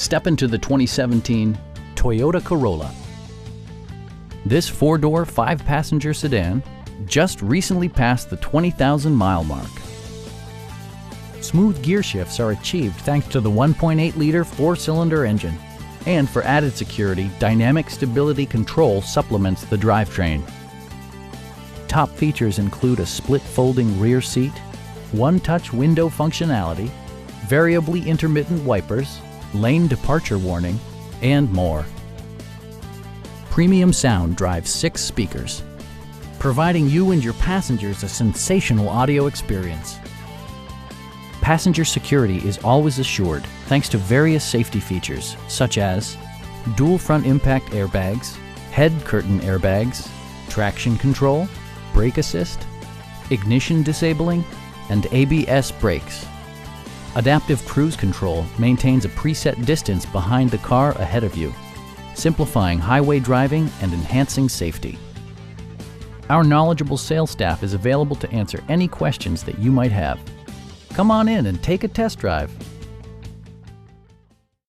Step into the 2017 Toyota Corolla. This four-door, five-passenger sedan just recently passed the 20,000-mile mark. Smooth gear shifts are achieved thanks to the 1.8-liter four-cylinder engine. And for added security, dynamic stability control supplements the drivetrain. Top features include a split folding rear seat, one-touch window functionality, variably intermittent wipers, lane departure warning, and more. Premium sound drives 6 speakers, providing you and your passengers a sensational audio experience. Passenger security is always assured thanks to various safety features such as dual front impact airbags, head curtain airbags, traction control, brake assist, ignition disabling, and ABS brakes. Adaptive cruise control maintains a preset distance behind the car ahead of you, simplifying highway driving and enhancing safety. Our knowledgeable sales staff is available to answer any questions that you might have. Come on in and take a test drive.